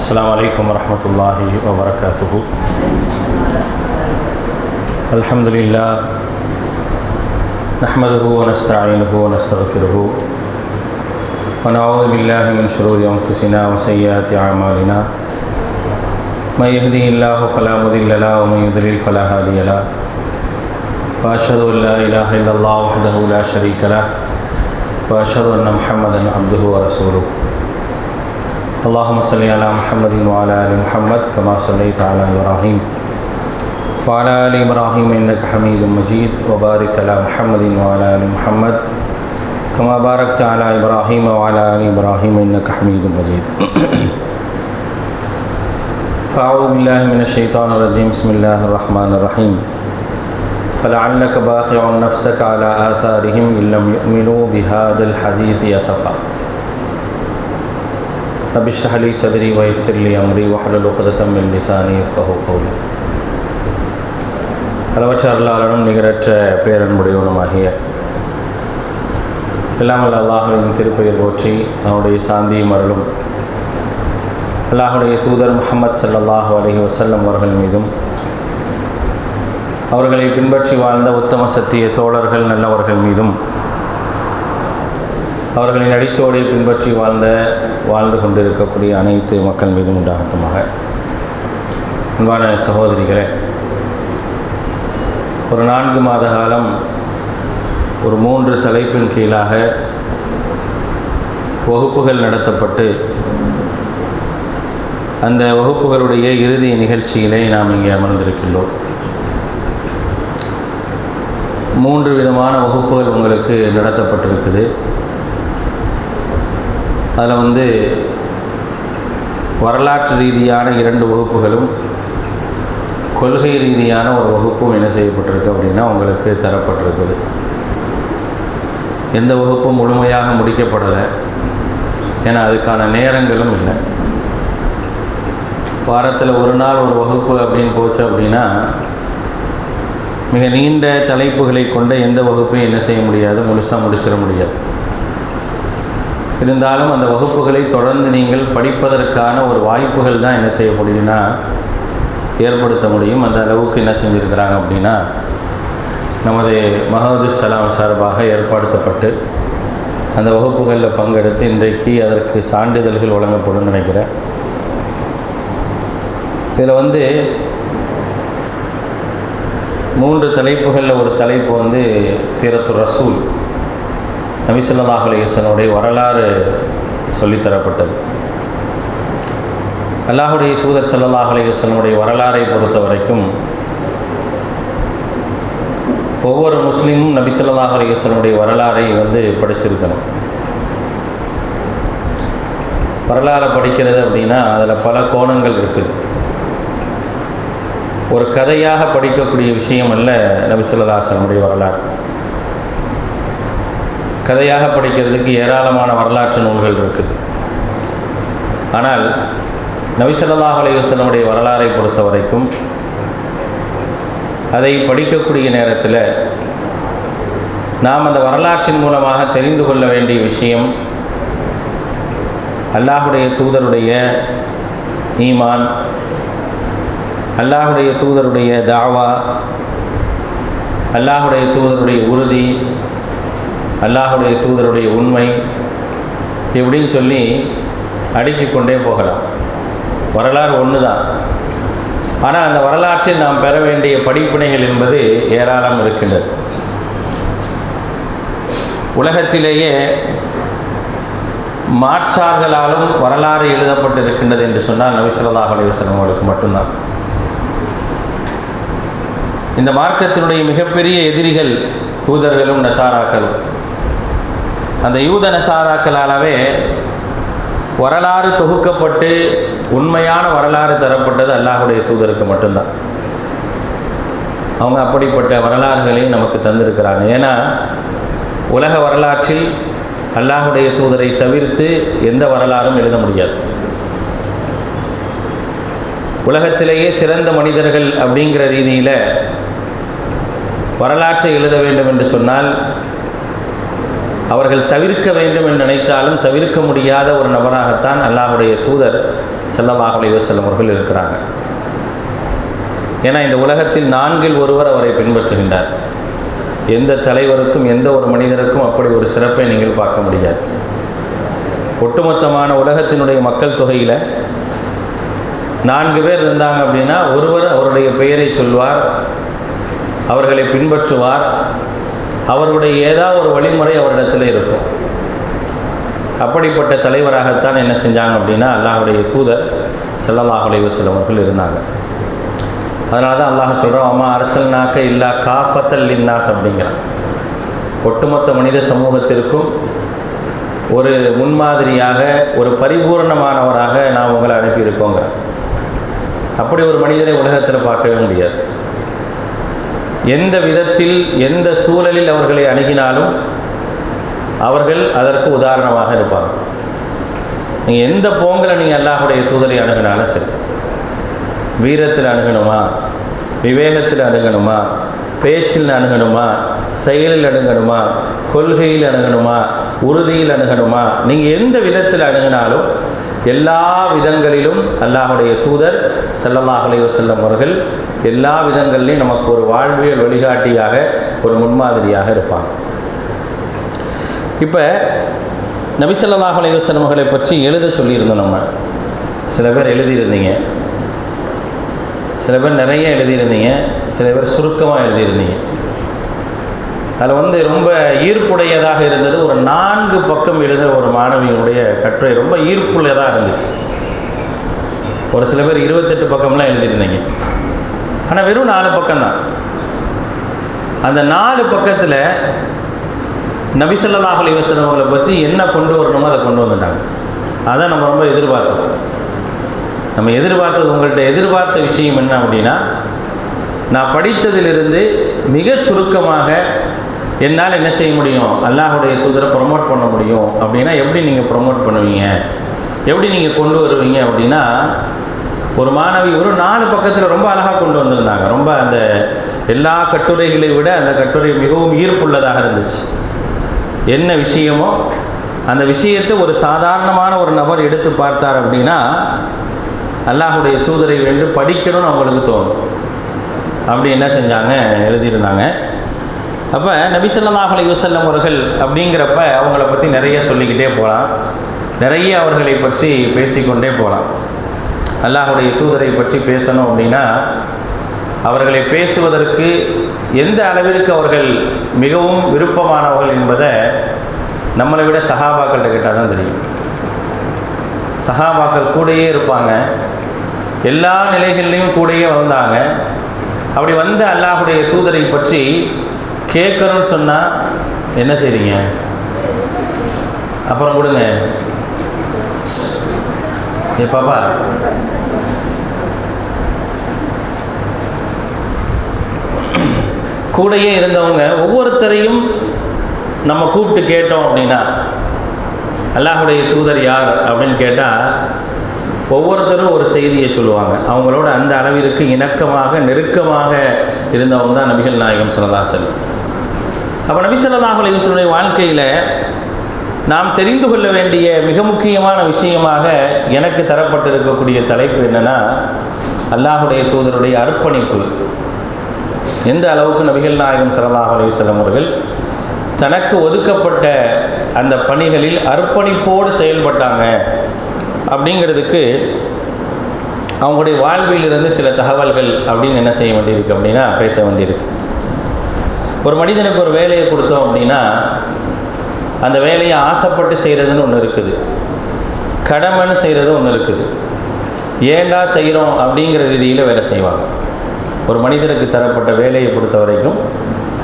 السلام عليكم ورحمة الله وبركاته. الحمد لله نحمده ونستعينه ونستغفره ونعوذ بالله من شرور أنفسنا وسيئات أعمالنا. من يهده الله فلا مضل له ومن يضلل فلا هادي له. وأشهد أن لا إله إلا الله وحده لا شريك له وأشهد أن محمدا عبده ورسوله. اللهم صل على محمد وعلى آل محمد كما صليت على إبراهيم وعلى آل إبراهيم إنك حميد مجيد وبارك على محمد وعلى آل محمد كما باركت على إبراهيم وعلى آل إبراهيم إنك حميد مجيد. فأعوذ بالله من الشيطان الرجيم. بسم الله الرحمن الرحيم. فلعلك باخع نفسك على آثارهم إن لم يؤمنوا بهذا الحديث أسفا. رب اشرح لي صدري ويسر لي أمري واحلل عقدة من لساني يفقهوا قولي. அளவற்ற அருளாளனும் நிகரற்ற பேரன்புடையவனுமாகிய எல்லாமல் அல்லாஹ்வின் திருப்பெயர் போற்றி அவனுடைய சாந்தியும் அருளும் அல்லாஹ்வுடைய தூதர் முஹம்மது ஸல்லல்லாஹு அலைஹி வஸல்லம் அவர்கள் மீதும் அவர்களை பின்பற்றி வாழ்ந்த உத்தம சத்திய தோழர்கள் நல்லவர்கள் மீதும் அவர்களின் அடிச்சோடை பின்பற்றி வாழ்ந்து கொண்டிருக்கக்கூடிய அனைத்து மக்கள் மீதும் உண்டாகட்டுமாக. அன்பான சகோதரிகளே, ஒரு 4 மாத காலம் ஒரு 3 தலைப்பின் கீழாக வகுப்புகள் நடத்தப்பட்டு அந்த வகுப்புகளுடைய இறுதி நிகழ்ச்சியிலே நாம் இங்கே அமர்ந்திருக்கின்றோம். 3 விதமான வகுப்புகள் உங்களுக்கு நடத்தப்பட்டிருக்குது. அதில் வரலாற்று ரீதியான 2 வகுப்புகளும் கொள்கை ரீதியான ஒரு வகுப்பும் என்ன செய்யப்பட்டிருக்கு அப்படின்னா உங்களுக்கு தரப்பட்டிருக்குது. எந்த வகுப்பும் முழுமையாக முடிக்கப்படலை, ஏன்னா அதுக்கான நேரங்களும் இல்லை. வாரத்தில் ஒரு நாள் ஒரு வகுப்பு அப்படின்னு போச்சு அப்படின்னா மிக நீண்ட தலைப்புகளை கொண்ட எந்த வகுப்பையும் என்ன செய்ய முடியாது, முழுசாக முடிச்சிட முடியாது. இருந்தாலும் அந்த வகுப்புகளை தொடர்ந்து நீங்கள் படிப்பதற்கான ஒரு வாய்ப்புகள் தான் என்ன செய்ய முடியும்னா ஏற்படுத்த முடியும். அந்த அளவுக்கு என்ன செஞ்சுருக்கிறாங்க அப்படின்னா நமது மஹதுஸ் சலாம் சார்பாக ஏற்படுத்தப்பட்டு அந்த வகுப்புகளில் பங்கெடுத்து இன்றைக்கு அதற்கு சான்றிதழ்கள் வழங்கப்படும் நினைக்கிறேன். இதில் 3 தலைப்புகளில் ஒரு தலைப்பு சீரத்து ரசூல், நபி ஸல்லல்லாஹு அலைஹி வஸல்லம் வரலாறு சொல்லித்தரப்பட்டது. அல்லாஹ்வுடைய தூதர் ஸல்லல்லாஹு அலைஹி வஸல்லம் வரலாறை பொறுத்த வரைக்கும் ஒவ்வொரு முஸ்லீமும் நபி ஸல்லல்லாஹு அலைஹி வஸல்லம் வரலாறை படிச்சிருக்கணும். வரலாறை படிக்கிறது அப்படின்னா அதில் பல கோணங்கள் இருக்குது. ஒரு கதையாக படிக்கக்கூடிய விஷயம் அல்ல நபி ஸல்லல்லாஹு அலைஹி வஸல்லம் வரலாறு. கதையாக படிக்கிறதுக்கு ஏராளமான வரலாற்று நூல்கள் இருக்குது. ஆனால் நபி ஸல்லல்லாஹு அலைஹி வஸல்லம் வரலாறை பொறுத்த வரைக்கும் அதை படிக்கக்கூடிய நேரத்தில் நாம் அந்த வரலாற்றின் மூலமாக தெரிந்து கொள்ள வேண்டிய விஷயம் அல்லாஹ்வுடைய தூதருடைய ஈமான், அல்லாஹ்வுடைய தூதருடைய தாவா, அல்லாஹ்வுடைய தூதருடைய உறுதி, அல்லாஹ்வுடைய தூதருடைய உண்மை, இப்படின்னு சொல்லி அடுக்கிக் கொண்டே போகலாம். வரலாறு ஒன்று தான். ஆனால் அந்த வரலாற்றில் நாம் பெற வேண்டிய படிப்பினைகள் என்பது ஏராளம் இருக்கின்றது. உலகத்திலேயே மாற்றார்களாலும் வரலாறு எழுதப்பட்டிருக்கின்றது என்று சொன்னால் நபி ஸல்லல்லாஹு அலைஹி வஸல்லம் அவர்களுக்கு மட்டும்தான். இந்த மார்க்கத்தினுடைய மிகப்பெரிய எதிரிகள் யூதர்களும் நசாராக்களும். அந்த யூத நசாராக்களாலவே வரலாறு தொகுக்கப்பட்டு உண்மையான வரலாறு தரப்பட்டது அல்லாஹ்வுடைய தூதருக்கு மட்டும்தான். அவங்க அப்படிப்பட்ட வரலாறுகளையும் நமக்கு தந்திருக்கிறாங்க. ஏன்னா உலக வரலாற்றில் அல்லாஹ்வுடைய தூதரை தவிர்த்து எந்த வரலாறும் எழுத முடியாது. உலகத்திலேயே சிறந்த மனிதர்கள் அப்படிங்கிற ரீதியில் வரலாற்றை எழுத வேண்டும் என்று சொன்னால் அவர்கள் தவிர்க்க வேண்டும் என்று நினைத்தாலும் தவிர்க்க முடியாத ஒரு நபராகத்தான் அல்லாஹ்வுடைய தூதர் ஸல்லல்லாஹு அலைஹி வஸல்லம் அவர்கள் இருக்கிறாங்க. ஏன்னா இந்த உலகத்தில் 4 ஒருவர் அவரை பின்பற்றுகின்றார். எந்த தலைவருக்கும் எந்த ஒரு மனிதருக்கும் அப்படி ஒரு சிறப்பை நீங்கள் பார்க்க முடியாது. ஒட்டுமொத்தமான உலகத்தினுடைய மக்கள் தொகையில் 4 பேர் இருந்தாங்க அப்படின்னா ஒருவர் அவருடைய பெயரை சொல்வார், அவர்களை பின்பற்றுவார், அவருடைய ஏதாவது ஒரு வழிமுறை அவரிடத்தில் இருக்கும். அப்படிப்பட்ட தலைவராகத்தான் என்ன செஞ்சாங்க அப்படின்னா அல்லாஹ்வுடைய தூதர் ஸல்லல்லாஹு அலைஹி வஸல்லம் அவர்கள் இருந்தாங்க. அதனால தான் அல்லாஹ் சொல்கிறான், அம்மா அர்சல்நாக்க இல்லா காஃபத்தல் லின்னாஸ் அப்படிங்கிறான். ஒட்டுமொத்த மனித சமூகத்திற்கும் ஒரு முன்மாதிரியாக ஒரு பரிபூர்ணமானவராக நாம் உங்களை அனுப்பியிருக்கோங்க. அப்படி ஒரு மனிதரை உலகத்தில் பார்க்கவே முடியாது. எந்த விதத்தில் எந்த சூழலில் அவர்களை அணுகினாலும் அவர்கள் அதற்கு உதாரணமாக இருப்பாங்க. நீங்கள் எந்த போங்கில் நீங்கள் அல்லாஹ்வுடைய தூதரை அணுகினாலும் சரி, வீரத்தில் அணுகணுமா, விவேகத்தில் அணுகணுமா, பேச்சில் அணுகணுமா, செயலில் அணுகணுமா, கொள்கையில் அணுகணுமா, உறுதியில் அணுகணுமா, நீங்கள் எந்த விதத்தில் அணுகினாலும் எல்லா விதங்களிலும் அல்லாஹ்வுடைய தூதர் ஸல்லல்லாஹு அலைஹி வஸல்லம் அவர்கள் எல்லா விதங்களிலும் நமக்கு ஒரு வாழ்வியல் வழிகாட்டியாக ஒரு முன்மாதிரியாக இருப்பாங்க. இப்போ நபி ஸல்லல்லாஹு அலைஹி வஸல்லம் அவர்களை பற்றி எழுத சொல்லியிருந்தோம். நம்ம சில பேர் எழுதியிருந்தீங்க, சில பேர் நிறைய எழுதியிருந்தீங்க, சில பேர் சுருக்கமாக எழுதியிருந்தீங்க. அதில் ரொம்ப ஈர்ப்புடையதாக இருந்தது ஒரு 4 பக்கம் எழுதுகிற ஒரு மாணவியினுடைய கட்டுரை ரொம்ப ஈர்ப்புள்ளதாக இருந்துச்சு. ஒரு சில பேர் 28 பக்கம்லாம் எழுதியிருந்தீங்க, ஆனால் வெறும் 4 பக்கம்தான். அந்த 4 பக்கத்தில் நபி ஸல்லல்லாஹு அலைஹி வஸல்லம் அவர்களை பற்றி என்ன கொண்டு வரணுமோ அதை கொண்டு வந்துட்டாங்க. அதான் நம்ம ரொம்ப எதிர்பார்த்தோம். நம்ம எதிர்பார்த்தது, உங்கள்கிட்ட எதிர்பார்த்த விஷயம் என்ன அப்படின்னா, நான் படித்ததிலிருந்து மிகச் சுருக்கமாக என்னால் என்ன செய்ய முடியும், அல்லாஹ்வுடைய தூதரை ப்ரொமோட் பண்ண முடியும். அப்படின்னா எப்படி நீங்கள் ப்ரொமோட் பண்ணுவீங்க, எப்படி நீங்கள் கொண்டு வருவீங்க அப்படின்னா, ஒரு மாணவி ஒரு 4 பக்கத்தில் ரொம்ப அழகாக கொண்டு வந்திருந்தாங்க. ரொம்ப அந்த எல்லா கட்டுரைகளை விட அந்த கட்டுரை மிகவும் ஈர்ப்புள்ளதாக இருந்துச்சு. என்ன விஷயமோ அந்த விஷயத்தை ஒரு சாதாரணமான ஒரு நபர் எடுத்து பார்த்தார் அப்படின்னா அல்லாஹ்வுடைய தூதரை வேண்டு படிக்கணும்னு அவங்களுக்கு தோணும். அப்படி என்ன செஞ்சாங்க, எழுதியிருந்தாங்க. அப்போ நபி ஸல்லல்லாஹு அலைஹி வஸல்லம் அவர்கள் அப்படிங்கிறப்ப அவங்கள பற்றி நிறைய சொல்லிக்கிட்டே போகலாம், நிறைய அவர்களை பற்றி பேசிக்கொண்டே போகலாம். அல்லாஹ்வுடைய தூதரை பற்றி பேசணும் அப்படின்னா அவர்களை பேசுவதற்கு எந்த அளவிற்கு அவர்கள் மிகவும் விருப்பமானவர்கள் என்பதை நம்மளை விட சஹாபாக்கள்கிட்ட கேட்டால் தான் தெரியும். சஹாபாக்கள் கூடயே இருப்பாங்க, எல்லா நிலைகள்லையும் கூடயே வந்தாங்க. அப்படி வந்த அல்லாஹ்வுடைய தூதரை பற்றி கேட்கணும்னு சொன்னால் என்ன செய்றீங்க, அப்புறம் கொடுங்க ஏ பாப்பா, கூடையே இருந்தவங்க ஒவ்வொருத்தரையும் நம்ம கூப்பிட்டு கேட்டோம் அப்படின்னா அல்லாஹ்வுடைய தூதர் யார் அப்படின்னு கேட்டால் ஒவ்வொருத்தரும் ஒரு செய்தியை சொல்லுவாங்க. அவங்களோட அந்த அளவிற்கு இணக்கமாக நெருக்கமாக இருந்தவங்க தான் நபிகள் நாயகம் ஸல்லல்லாஹு அலைஹி வஸல்லம். அப்போ நபி ஸல்லல்லாஹு அலைஹி வஸல்லம் வாழ்க்கையில் நாம் தெரிந்து கொள்ள வேண்டிய மிக முக்கியமான விஷயமாக எனக்கு தரப்பட்டிருக்கக்கூடிய தலைப்பு என்னென்னா, அல்லாஹ்வுடைய தூதருடைய அர்ப்பணிப்பு. எந்த அளவுக்கு நபிகள் நாயகம் ஸல்லல்லாஹு அலைஹி வஸல்லம் அவர்கள் தனக்கு ஒதுக்கப்பட்ட அந்த பணிகளில் அர்ப்பணிப்போடு செயல்பட்டாங்க அப்படிங்கிறதுக்கு அவங்களுடைய வாழ்விலிருந்து சில தகவல்கள் அப்படின்னு என்ன செய்ய வேண்டியிருக்கு அப்படின்னா பேச வேண்டியிருக்கு. ஒரு மனிதனுக்கு ஒரு வேலையை கொடுத்தோம் அப்படின்னா அந்த வேலையை ஆசைப்பட்டு செய்கிறதுன்னு ஒன்று இருக்குது, கடமைன்னு செய்கிறது ஒன்று இருக்குது. ஏண்டா செய்கிறோம் அப்படிங்கிற ரீதியில் வேலை செய்வாங்க. ஒரு மனிதனுக்கு தரப்பட்ட வேலையை பொறுத்த வரைக்கும்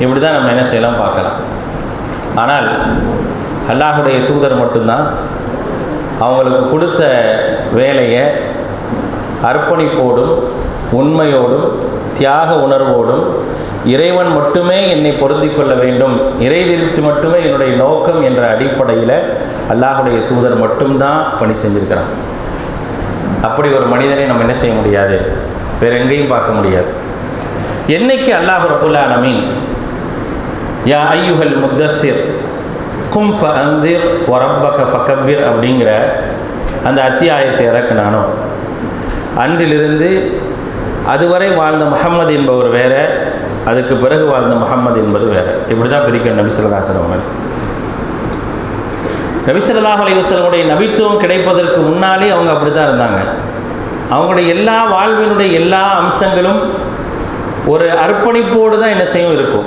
இப்படி தான் நம்ம என்ன செய்யலாம் பார்க்கலாம். ஆனால் அல்லாஹ்வுடைய தூதர் மட்டும்தான் அவங்களுக்கு கொடுத்த வேலையை அர்ப்பணிப்போடும் உண்மையோடும் தியாக உணர்வோடும் இறைவன் மட்டுமே என்னை பொருந்திக் கொள்ள வேண்டும், இறை திருப்தி மட்டுமே என்னுடைய நோக்கம் என்ற அடிப்படையில் அல்லாஹ்வுடைய தூதர் மட்டும்தான் பணி செஞ்சுருக்கிறான். அப்படி ஒரு மனிதனை நம்ம என்ன செய்ய முடியாது, வேறு எங்கேயும் பார்க்க முடியாது. என்னைக்கு அல்லாஹ் ரப்புல் ஆலமீன் யா ஐயுஹல் முத்தஸ்ஸிர் கும் ஃபஅந்திர் வரப்பக ஃபகப்பிர் அப்படிங்கிற அந்த அத்தியாயத்தை இறக்குனானோ அன்றிலிருந்து அதுவரை வாழ்ந்த முஹம்மது என்பவர் வேற, அதுக்கு பிறகு வாழ்ந்த முஹம்மது என்பது வேற. இப்படி தான் பிரிக்கணும் நபி ஸல்லல்லாஹு அலைஹி வஸல்லம். நபி ஸல்லல்லாஹு அலைஹி வஸல்லமுடைய நபித்துவம் கிடைப்பதற்கு முன்னாலே அவங்க அப்படி தான் இருந்தாங்க. அவங்களுடைய எல்லா வாழ்வினுடைய எல்லா அம்சங்களும் ஒரு அர்ப்பணிப்போடு தான் என்ன செய்யும் இருக்கும்.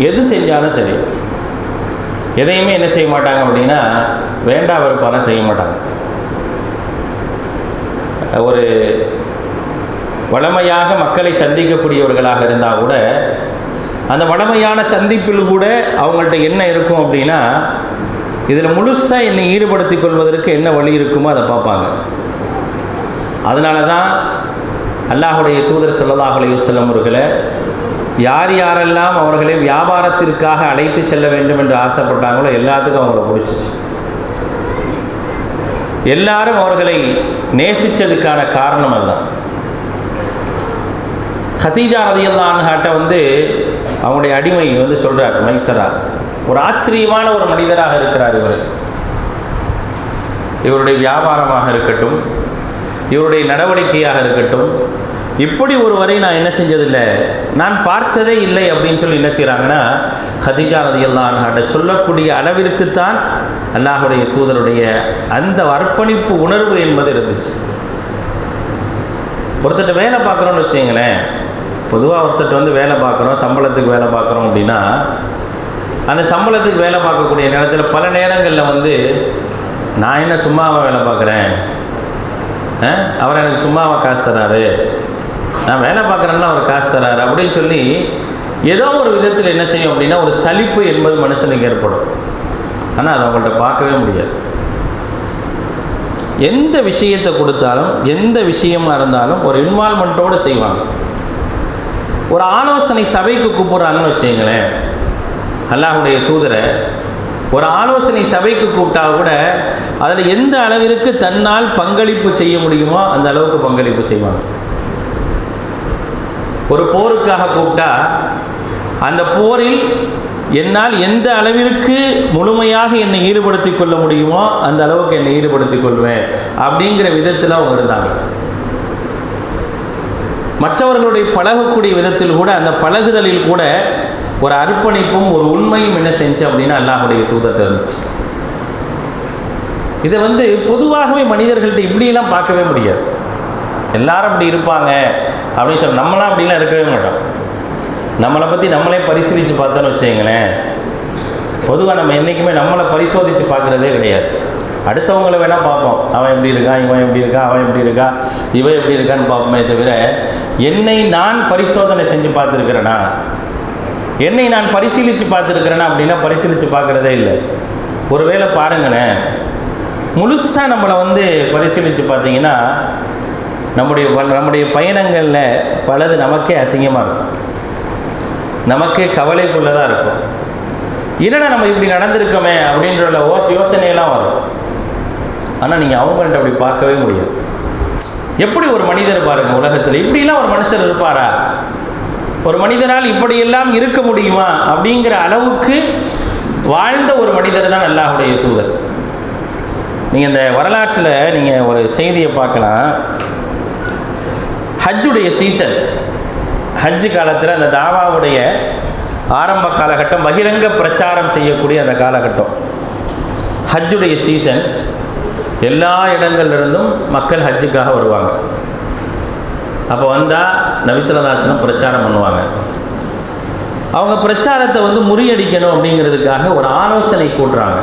எது செஞ்சாலும் சரி, எதையுமே என்ன செய்ய மாட்டாங்க அப்படின்னா வேண்டா வெறுப்பான செய்ய மாட்டாங்க. ஒரு வளமையாக மக்களை சந்திக்கக்கூடியவர்களாக இருந்தால் கூட அந்த வளமையான சந்திப்பில் கூட அவங்கள்ட்ட என்ன இருக்கும் அப்படின்னா இதில் முழுசாக என்னை ஈடுபடுத்தி கொள்வதற்கு என்ன வழி இருக்குமோ அதை பார்ப்பாங்க. அதனால தான் அல்லாஹுடைய தூதர் ஸல்லல்லாஹு அலைஹி வஸல்லம் அவர்களை யார் யாரெல்லாம் அவர்களை வியாபாரத்திற்காக அழைத்து செல்ல வேண்டும் என்று ஆசைப்பட்டாங்களோ எல்லாத்துக்கும் அவங்கள பிடிச்சிச்சு. எல்லாரும் அவர்களை நேசித்ததுக்கான காரணம் அதுதான். ஹதீஜா ரலியல்லாஹு அன்ஹாட்ட அவங்களுடைய அடிமை சொல்கிறார், மைசரா, ஒரு ஆச்சரியமான ஒரு மனிதராக இருக்கிறார். இவருடைய வியாபாரமாக இருக்கட்டும், இவருடைய நடவடிக்கையாக இருக்கட்டும், இப்படி ஒரு வரை நான் என்ன செஞ்சதில்லை, நான் பார்த்ததே இல்லை அப்படின்னு சொல்லி என்ன செய்கிறாங்கன்னா ஹதீஜா ரலியல்லாஹு அன்ஹாட்ட சொல்லக்கூடிய அளவிற்குத்தான் அல்லாஹுடைய தூதருடைய அந்த அர்ப்பணிப்பு உணர்வு என்பது இருந்துச்சு. ஒருத்தட்ட வேலை பார்க்குறோன்னு வச்சுங்களேன், பொதுவாக ஒருத்தட்ட வேலை பார்க்குறோம், சம்பளத்துக்கு வேலை பார்க்குறோம் அப்படின்னா அந்த சம்பளத்துக்கு வேலை பார்க்கக்கூடிய நேரத்தில் பல நேரங்களில் நான் என்ன சும்மாவாக வேலை பார்க்குறேன், அவர் எனக்கு சும்மாவாக காசு தராரு, நான் வேலை பார்க்குறேன்னா அவர் காசு தராரு அப்படின்னு சொல்லி ஏதோ ஒரு விதத்தில் என்ன செய்யும் அப்படின்னா ஒரு சலிப்பு என்பது மனுஷனுக்கு ஏற்படும். ஆனால் அதை அவங்கள்ட்ட பார்க்கவே முடியாது. எந்த விஷயத்தை கொடுத்தாலும் எந்த விஷயமாக இருந்தாலும் ஒரு இன்வால்மெண்ட்டோடு செய்வாங்க. ஒரு ஆலோசனை சபைக்கு கூப்பிட்றாங்கன்னு வச்சுங்களேன், அல்லாஹுடைய தூதரை ஒரு ஆலோசனை சபைக்கு கூப்பிட்டா கூட அதில் எந்த அளவிற்கு தன்னால் பங்களிப்பு செய்ய முடியுமோ அந்த அளவுக்கு பங்களிப்பு செய்வாங்க. ஒரு போருக்காக கூப்பிட்டா அந்த போரில் என்னால் எந்த அளவிற்கு முழுமையாக என்னை ஈடுபடுத்தி கொள்ள முடியுமோ அந்த அளவுக்கு என்னை ஈடுபடுத்தி கொள்வேன் அப்படிங்கிற விதத்தில் அவங்க இருந்தாங்க. மற்றவர்களுடைய பழகக்கூடிய விதத்தில் கூட அந்த பழகுதலில் கூட ஒரு அர்ப்பணிப்பும் ஒரு உண்மையும் என்ன செஞ்சு அப்படின்னா அல்லாஹுடைய தூதர்கிட்ட இருந்துச்சு. இதை பொதுவாகவே மனிதர்கள்ட்ட இப்படியெல்லாம் பார்க்கவே முடியாது. எல்லாரும் அப்படி இருப்பாங்க அப்படின்னு சொல்லி நம்மளாம் அப்படிலாம் இருக்கவே மாட்டோம். நம்மளை பற்றி நம்மளே பரிசீலித்து பார்த்தோன்னு வச்சுங்களேன், பொதுவாக நம்ம என்றைக்குமே நம்மளை பரிசோதித்து பார்க்குறதே கிடையாது. அடுத்தவங்களை வேணால் பார்ப்போம், அவன் எப்படி இருக்கான், இவன் எப்படி இருக்கான், அவன் எப்படி இருக்கா, இவன் எப்படி இருக்கான்னு பார்ப்போமே தவிர என்னை நான் பரிசோதனை செஞ்சு பார்த்துருக்கிறேனா, என்னை நான் பரிசீலித்து பார்த்துருக்கிறேனா அப்படின்னா பரிசீலித்து பார்க்குறதே இல்லை. ஒருவேளை பாருங்களேன், முழுசாக நம்மளை பரிசீலித்து பார்த்தீங்கன்னா நம்முடைய பயணங்களில் பலது நமக்கே அசிங்கமாக இருக்கும், நமக்கே கவலைக்குள்ளதாக இருக்கும். என்னடா நம்ம இப்படி நடந்திருக்கோமே அப்படின்ற யோசனையெல்லாம் வரும். ஆனால் நீங்கள் அவங்கள்ட்ட அப்படி பார்க்கவே முடியாது. எப்படி ஒரு மனிதர் பாருங்கள், உலகத்தில் இப்படிலாம் ஒரு மனுஷர் இருப்பாரா, ஒரு மனிதனால் இப்படியெல்லாம் இருக்க முடியுமா அப்படிங்கிற அளவுக்கு வாழ்ந்த ஒரு மனிதர் தான் அல்லாஹுடைய தூதர். நீங்கள் இந்த வரலாற்றில் நீங்கள் ஒரு செய்தியை பார்க்கலாம். ஹஜ்ஜுடைய சீசன், ஹஜ்ஜு காலத்தில் அந்த தாவாவுடைய ஆரம்ப காலகட்டம், பகிரங்க பிரச்சாரம் செய்யக்கூடிய அந்த காலகட்டம், ஹஜ்ஜுடைய சீசன். எல்லா இடங்கள்லிருந்தும் மக்கள் ஹஜ்ஜுக்காக வருவாங்க. அப்போ வந்தால் நபி ஸல்லல்லாஹு அலைஹி வஸல்லம் பிரச்சாரம் பண்ணுவாங்க. அவங்க பிரச்சாரத்தை முறியடிக்கணும் அப்படிங்கிறதுக்காக ஒரு ஆலோசனை கூட்டுறாங்க.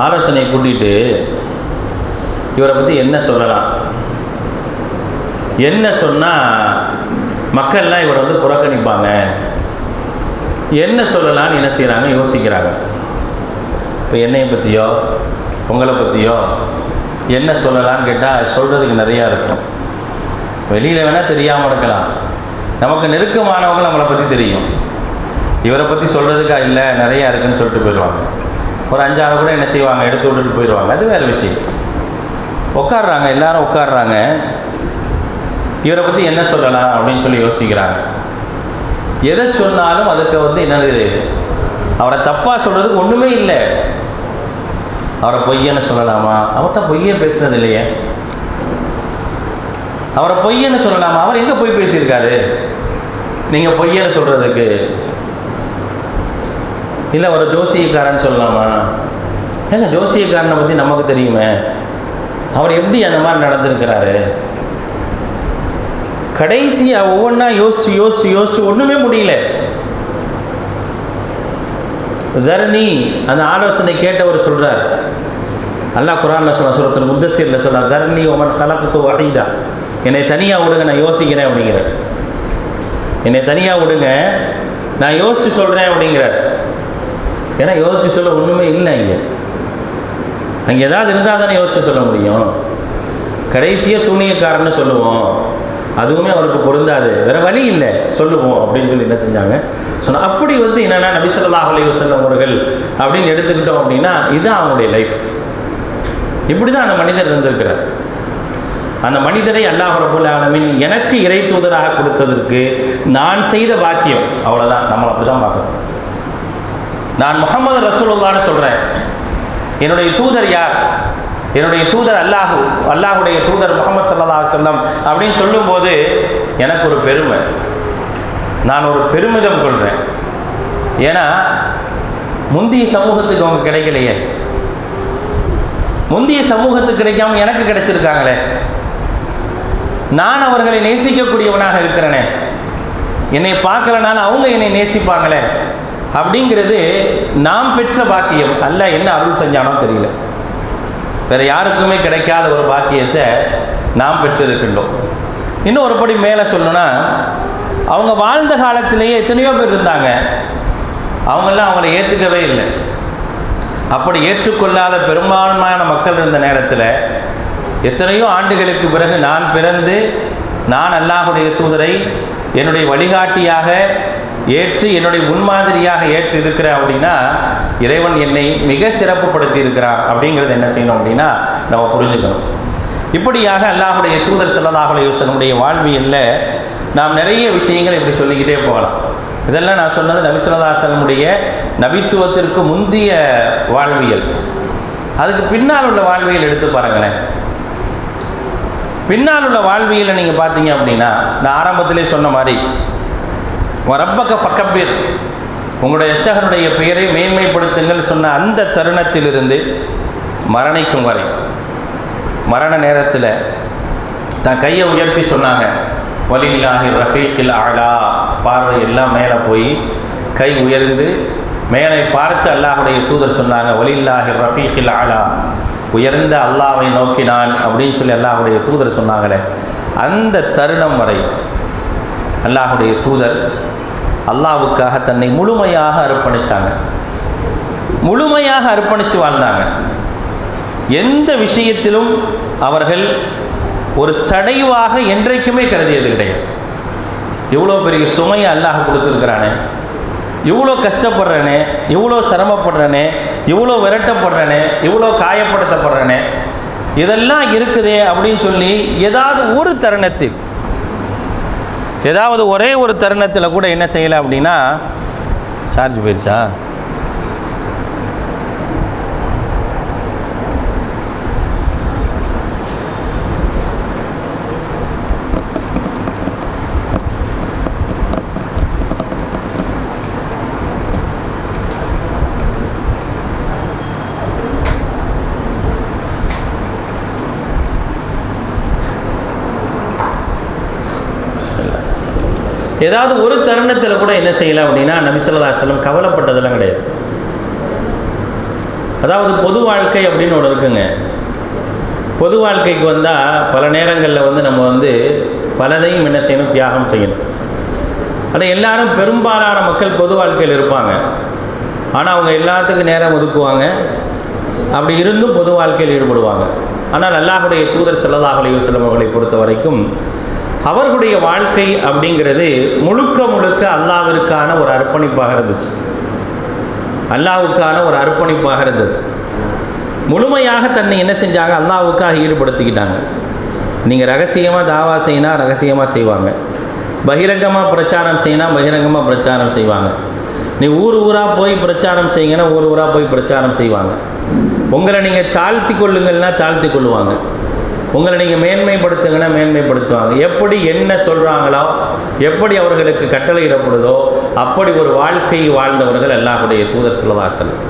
ஆலோசனை கூட்டிட்டு இவரை பற்றி என்ன சொல்லலாம், என்ன சொன்னால் மக்கள்லாம் இவரை புறக்கணிப்பாங்க, என்ன சொல்லலான்னு என்ன செய்கிறாங்க, யோசிக்கிறாங்க. இப்போ என்னையை பற்றியோ உங்களை பற்றியோ என்ன சொல்லலான்னு கேட்டால் சொல்கிறதுக்கு நிறையா இருக்கும். வெளியில் வேணால் தெரியாமல் இருக்கலாம், நமக்கு நெருக்கமானவங்க நம்மளை பற்றி தெரியும். இவரை பற்றி சொல்கிறதுக்கா இல்லை நிறையா இருக்குதுன்னு சொல்லிட்டு போயிடுவாங்க. ஒரு 5-6 கூட என்ன செய்வாங்க, எடுத்து விட்டுட்டு போயிடுவாங்க. அது வேறு விஷயம். உட்காடுறாங்க, எல்லாரும் உட்காடுறாங்க, இவரை பற்றி என்ன சொல்லலாம் அப்படின்னு சொல்லி யோசிக்கிறாங்க. எதை சொன்னாலும் அதுக்கு என்னது அவரை தப்பாக சொல்கிறதுக்கு ஒன்றுமே இல்லை. அவரை பொய்யன்னு சொல்லலாமா? அவர்கிட்ட பொய்யே பேசுறது இல்லையே. அவரை பொய்யன்னு சொல்லலாமா? அவர் எங்கே பொய் பேசியிருக்காரு நீங்கள் பொய்யன்னு சொல்கிறதுக்கு? இல்லை ஒரு ஜோசியக்காரன்னு சொல்லலாமா? ஏங்க ஜோசியக்காரனை பற்றி நமக்கு தெரியுமே, அவர் எப்படி அந்த மாதிரி நடந்திருக்கிறாரு? கடைசியாக ஒவ்வொன்றா யோசிச்சு யோசிச்சு யோசிச்சு ஒன்றுமே முடியல. தர்னி அந்த ஆலோசனை கேட்டவர் சொல்கிறார், அல்லாஹ் குர்ஆனில் சொல்ல சூரத்துல் முத்தஸ்ஸிரில் சொல்கிறார், தர்னி வமன் ஹலக்து வஹீதா, என்னை தனியாக விடுங்க நான் யோசிக்கிறேன் அப்படிங்கிறார். என்னை தனியாக விடுங்க நான் யோசித்து சொல்கிறேன் அப்படிங்கிறார். ஏன்னா யோசித்து சொல்ல ஒன்றுமே இல்லை. அங்கே ஏதாவது இருந்தால் தானே யோசித்து சொல்ல முடியும். கடைசியாக சூனியக்காரன்னு சொல்லுவோம், அதுவுமே அவருக்கு பொருந்தாது, வேறு வழி இல்லை சொல்லுவோம் அப்படின்னு சொல்லி என்ன செஞ்சாங்க சொன்னால். அப்படி என்னென்னா நபி ஸல்லல்லாஹு அலைஹி வஸல்லம் அவர்கள் அப்படின்னு எடுத்துக்கிட்டோம் அப்படின்னா இதுதான் அவங்களுடைய லைஃப். இப்படி தான் அந்த மனிதர் இருந்திருக்கிறார். அந்த மனிதரை அல்லாஹ் ரப்பல் ஆலமீன் எனக்கு இறை தூதராக கொடுத்ததற்கு நான் செய்த பாக்கியம், அவ்வளோதான். நம்ம அப்படி தான் பார்க்கணும். நான் முஹம்மது ரசூலுல்லாஹ்னு சொல்கிறேன். என்னுடைய தூதர் யார்? என்னுடைய தூதர் அல்லாஹுடைய தூதர் முஹம்மது ஸல்லல்லாஹு அலைஹி வஸல்லம் அப்படின்னு சொல்லும்போது எனக்கு ஒரு பெருமை, நான் ஒரு பெருமிதம் கொள்கிறேன். ஏன்னா முந்தைய சமூகத்துக்கு அவங்க கிடைக்கலையே, முந்தைய சமூகத்துக்கு கிடைக்காம எனக்கு கிடைச்சிருக்காங்களே, நான் அவர்களை நேசிக்கக்கூடியவனாக இருக்கிறேனே, என்னை பார்க்கலனாலும் அவங்க என்னை நேசிப்பாங்களே அப்படிங்கிறது நாம் பெற்ற பாக்கியம். அல்லாஹ் என்ன அருள் செஞ்சானோ தெரியல, வேறு யாருக்குமே கிடைக்காத ஒரு பாக்கியத்தை நாம் பெற்றிருக்கின்றோம். இன்னும் ஒரு படி மேலே சொல்லணும்னா, அவங்க வாழ்ந்த காலத்திலேயே எத்தனையோ பேர் இருந்தாங்க, அவங்களாம் அவங்கள ஏற்றுக்கவே இல்லை. அப்படி ஏற்றுக்கொள்ளாத பெரும்பான்மையான மக்கள் இருந்த நேரத்தில் எத்தனையோ ஆண்டுகளுக்கு பிறகு நான் பிறந்து நான் அல்லாஹுடைய தூதரை என்னுடைய வழிகாட்டியாக ஏற்று என்னுடைய முன்மாதிரியாக ஏற்று இருக்கிறேன் அப்படின்னா இறைவன் என்னை மிக சிறப்புப்படுத்தி இருக்கிறான் அப்படிங்கிறது என்ன செய்யணும் அப்படின்னா நம்ம புரிஞ்சுக்கணும். இப்படியாக அல்லாஹுடைய தூதர் ஸல்லல்லாஹு அலைஹி வஸல்லம் வாழ்வியலில் நாம் நிறைய விஷயங்கள் இப்படி சொல்லிக்கிட்டே போகலாம். இதெல்லாம் நான் சொன்னது நபி ஸல்லல்லாஹு அலைஹி வஸல்லம் நபித்துவத்திற்கு முந்திய வாழ்வியல். அதுக்கு பின்னால் உள்ள வாழ்வியல் எடுத்து பாருங்களேன். பின்னால் உள்ள வாழ்வியலை நீங்கள் பார்த்தீங்க அப்படின்னா நான் ஆரம்பத்திலே சொன்ன மாதிரி ரப்பக ஃபக்கபிர், உங்களுடைய எச்சகனுடைய பெயரை மேன்மைப்படுத்துங்கள் சொன்ன அந்த தருணத்திலிருந்து மரணிக்கும் வரை, மரண நேரத்தில் தான் கையை உயர்த்தி சொன்னாங்க, வலில்லாஹி ரஃபீக்கில் ஆலா, பார்வை எல்லாம் மேலே போய் கை உயர்ந்து மேலே பார்த்து அல்லாஹுடைய தூதர் சொன்னாங்க, வலில்லாஹி ரஃபீக்கில் ஆலா, உயர்ந்த அல்லாஹ்வை நோக்கினான் அப்படின்னு சொல்லி அல்லாஹுடைய தூதர் சொன்னாங்களே, அந்த தருணம் வரை அல்லாஹுடைய தூதர் அல்லாஹ்வுக்காக தன்னை முழுமையாக அர்ப்பணித்தாங்க, முழுமையாக அர்ப்பணித்து வாழ்ந்தாங்க. எந்த விஷயத்திலும் அவர்கள் ஒரு சடைவாக என்றைக்குமே கருதியது கிடையாது. இவ்வளோ பெரிய சுமையை அல்லாஹ் கொடுத்துருக்கிறானே, இவ்வளோ கஷ்டப்படுறேனே, இவ்வளோ சிரமப்படுறேனே, இவ்வளோ விரட்டப்படுறேனே, இவ்வளோ காயப்படுத்தப்படுறேனே, இதெல்லாம் இருக்குதே அப்படின்னு சொல்லி ஏதாவது ஒரு தருணத்தில், ஏதாவது ஒரே ஒரு தருணத்தில் கூட என்ன செய்யலை அப்படின்னா, சார்ஜ் போயிடுச்சா? ஏதாவது ஒரு தருணத்தில் கூட என்ன செய்யலாம் அப்படின்னா நபி ஸல்லல்லாஹு அலைஹி வஸல்லம் கவலைப்பட்டதெல்லாம் கிடையாது. அதாவது பொது வாழ்க்கை அப்படின்னு ஒன்று இருக்குங்க. பொது வாழ்க்கைக்கு வந்தால் பல நேரங்களில் நம்ம பலதையும் என்ன செய்யணும், தியாகம் செய்யணும். ஆனால் எல்லாரும் பெரும்பாலான மக்கள் பொது வாழ்க்கையில் இருப்பாங்க, ஆனால் அவங்க எல்லாத்துக்கும் நேரம் ஒதுக்குவாங்க, அப்படி இருந்தும் பொது வாழ்க்கையில் ஈடுபடுவாங்க. ஆனால் அல்லாஹுடைய தூதர் ஸல்லல்லாஹு அலைஹி வஸல்லம் அவர்களை பொறுத்த வரைக்கும் அவர்களுடைய வாழ்க்கை அப்படிங்கிறது முழுக்க முழுக்க அல்லாஹ்விற்கான ஒரு அர்ப்பணிப்பாக இருந்துச்சு, அல்லாஹ்வுக்கான ஒரு அர்ப்பணிப்பாக இருந்தது. முழுமையாக தன்னை என்ன செஞ்சாங்க, அல்லாஹ்வுக்காக ஈடுபடுத்திக்கிட்டாங்க. நீங்கள் ரகசியமாக தாவா செய்யினா ரகசியமாக செய்வாங்க, பகிரங்கமாக பிரச்சாரம் செய்யினா பகிரங்கமாக பிரச்சாரம் செய்வாங்க. நீ ஊர் ஊராக போய் பிரச்சாரம் செய்யுங்கன்னா ஊர் ஊராக போய் பிரச்சாரம் செய்வாங்க. உங்களை நீங்கள் தாழ்த்தி கொள்ளுங்கள்னா தாழ்த்தி கொள்ளுவாங்க. உங்களை நீங்கள் மேன்மைப்படுத்துங்கன்னா மேன்மைப்படுத்துவாங்க. எப்படி என்ன சொல்கிறாங்களோ, எப்படி அவர்களுக்கு கட்டளையிடப்படுதோ அப்படி ஒரு வாழ்க்கையை வாழ்ந்தவர்கள் அல்லாஹ்வுடைய தூதர் ஸல்லல்லாஹு அலைஹி வஸல்லம்.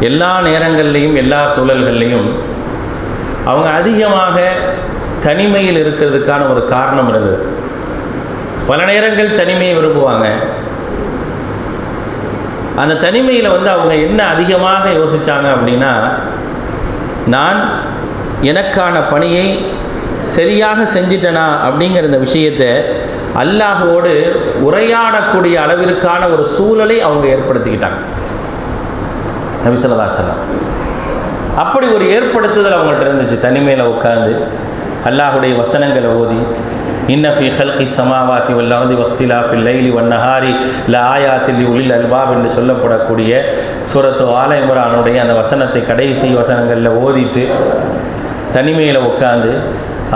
எல்லா நேரங்கள்லையும் எல்லா சூழல்கள்லையும் அவங்க அதிகமாக தனிமையில் இருக்கிறதுக்கான ஒரு காரணம் இருந்தது. பல நேரங்கள் தனிமையை விரும்புவாங்க. அந்த தனிமையில் அவங்க என்ன அதிகமாக யோசித்தாங்க அப்படின்னா, நான் எனக்கான பணியை சரியாக செஞ்சிட்டனா அப்படிங்கிற இந்த விஷயத்தை அல்லாஹ்வோடு உரையாடக்கூடிய அளவிற்கான ஒரு சூழலை அவங்க ஏற்படுத்திக்கிட்டாங்க. நபி ஸல்லல்லாஹு அலைஹி வஸல்லம் அப்படி ஒரு ஏற்படுத்துதல் அவங்கள்ட்ட இருந்துச்சு. தனிமையில் உட்கார்ந்து அல்லாஹ்வுடைய வசனங்களை ஓதி, இன்ன ஃபீ ஹல்கி ஸமாவாதி வல் அர்தி வக்திலாஃபில் லைலி வன் நஹாரி லஆயாத்தின் லிஉலில் அல்பாப் என்று சொல்லப்படக்கூடிய சூரத்து ஆல இம்ரானுடைய அந்த வசனத்தை கடைசி வசனங்களில் ஓதிட்டு தனிமையில் உட்கார்ந்து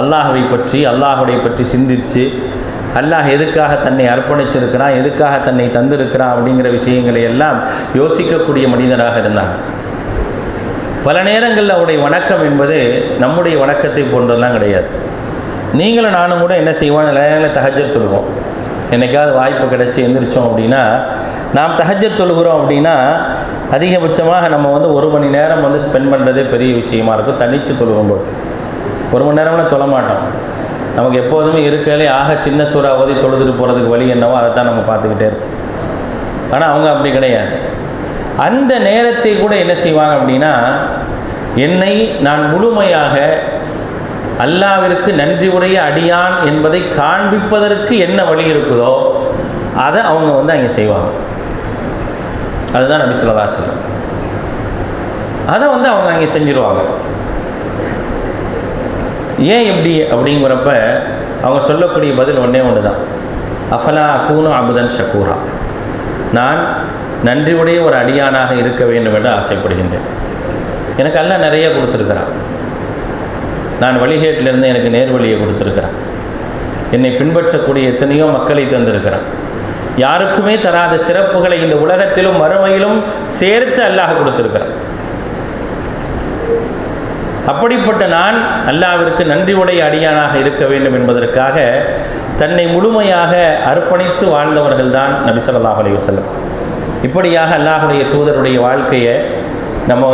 அல்லாஹ்வை பற்றி அல்லாஹ்வுடைய பற்றி சிந்தித்து அல்லாஹ் எதுக்காக தன்னை அர்ப்பணிச்சிருக்கிறான், எதுக்காக தன்னை தந்திருக்கிறான் அப்படிங்கிற விஷயங்களை எல்லாம் யோசிக்கக்கூடிய மனிதராக இருந்தாங்க. பல நேரங்களில் அவருடைய வணக்கம் என்பது நம்முடைய வணக்கத்தை போன்றெல்லாம் கிடையாது. நீங்களும் நானும் கூட என்ன செய்வோம், நிலையில் தஹஜ்ஜத் தொழுவோம். என்னைக்காவது வாய்ப்பு கிடச்சி எந்திரிச்சோம் அப்படின்னா, நாம் தஹஜ்ஜத் தொழுகிறோம் அப்படின்னா அதிகபட்சமாக நம்ம 1 மணி நேரம் ஸ்பெண்ட் பண்ணுறதே பெரிய விஷயமா இருக்கும். தனித்து தொழுகும்போது 1 மணி நேரம்னா தொழ மாட்டோம். நமக்கு எப்போதுமே இருக்கையிலே ஆக சின்ன சூறா ஓதி தொழுதுட்டு போகிறதுக்கு வழி என்னவோ அதை தான் நம்ம பார்த்துக்கிட்டே இருப்போம். ஆனால் அவங்க அப்படி கிடையாது. அந்த நேரத்தை கூட என்ன செய்வாங்க அப்படின்னா, என்னை நான் முழுமையாக அல்லாஹ்விற்கு நன்றி உடைய அடியான் என்பதை காண்பிப்பதற்கு என்ன வழி இருக்குதோ அதை அவங்க அங்கே செய்வாங்க. அதுதான் நபி ஸல்லல்லாஹு அலைஹி வஸல்லம். அதை அவங்க அங்கே செஞ்சுருவாங்க. ஏன் எப்படி அப்படிங்கிறப்ப அவங்க சொல்லக்கூடிய பதில் ஒன்றே ஒன்று தான், அஃபலா அகூனு அபுதன் ஷக்கூரா, நான் நன்றி உடைய ஒரு அடியானாக இருக்க வேண்டும் என்று ஆசைப்படுகின்றேன். எனக்கு அல்லாஹ் நிறைய கொடுத்துருக்கிறான். நான் வழிகேட்டிலிருந்து எனக்கு நேர்வழியை கொடுத்துருக்கிறான். என்னை பின்பற்றக்கூடிய எத்தனையோ மக்களை தந்திருக்கிறான். யாருக்குமே தராத சிறப்புகளை இந்த உலகத்திலும் மறுமையிலும் சேர்த்து அல்லாஹ் கொடுத்துருக்கிறான். அப்படிப்பட்ட நான் அல்லாஹ்விற்கு நன்றி உடைய அடியானாக இருக்க வேண்டும் என்பதற்காக தன்னை முழுமையாக அர்ப்பணித்து வாழ்ந்தவர்கள் தான் நபி ஸல்லல்லாஹு அலைஹி வஸல்லம். இப்படியாக அல்லாஹ்வுடைய தூதருடைய வாழ்க்கையை நம்ம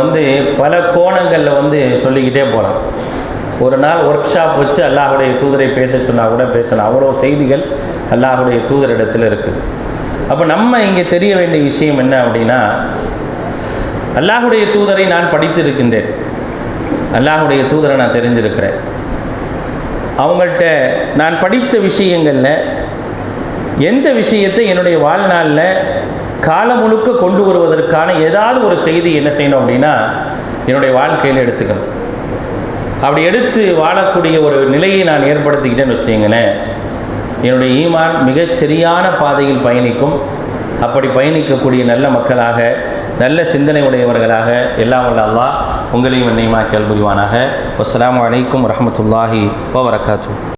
பல கோணங்களில் சொல்லிக்கிட்டே போகலாம். ஒரு நாள் ஒர்க் ஷாப் வச்சு அல்லாஹ்வுடைய தூதரை பேச சொன்னால் கூட பேசலாம். அவ்வளோ செய்திகள் அல்லாஹ்வுடைய தூதரிடத்தில் இருக்குது. அப்போ நம்ம இங்கே தெரிய வேண்டிய விஷயம் என்ன அப்படின்னா, அல்லாஹ்வுடைய தூதரை நான் படித்திருக்கின்றேன், அல்லாஹ்வுடைய தூதரை நான் தெரிஞ்சிருக்கிறேன். அவங்கள்ட்ட நான் படித்த விஷயங்களில் எந்த விஷயத்தை என்னுடைய வாழ்நாளில் காலம் முழுக்க கொண்டு வருவதற்கான ஏதாவது ஒரு செய்தி என்ன செய்யணும் அப்படின்னா என்னுடைய வாழ்க்கையில் எடுத்துக்கணும். அப்படி எடுத்து வாழக்கூடிய ஒரு நிலையை நான் ஏற்படுத்திக்கிட்டேன்னு வச்சுங்களேன், என்னுடைய ஈமான் மிகச் சரியான பாதையில் பயணிக்கும். அப்படி பயணிக்கக்கூடிய நல்ல மக்களாக, நல்ல சிந்தனை உடையவர்களாக எல்லாம் வல்ல அல்லாஹ் உங்களையும் என்னையுமா கேள்வி புரிவானாக. வஸ்ஸலாமு அலைக்கும் வரஹ்மத்துல்லாஹி வபரகாத்துஹு.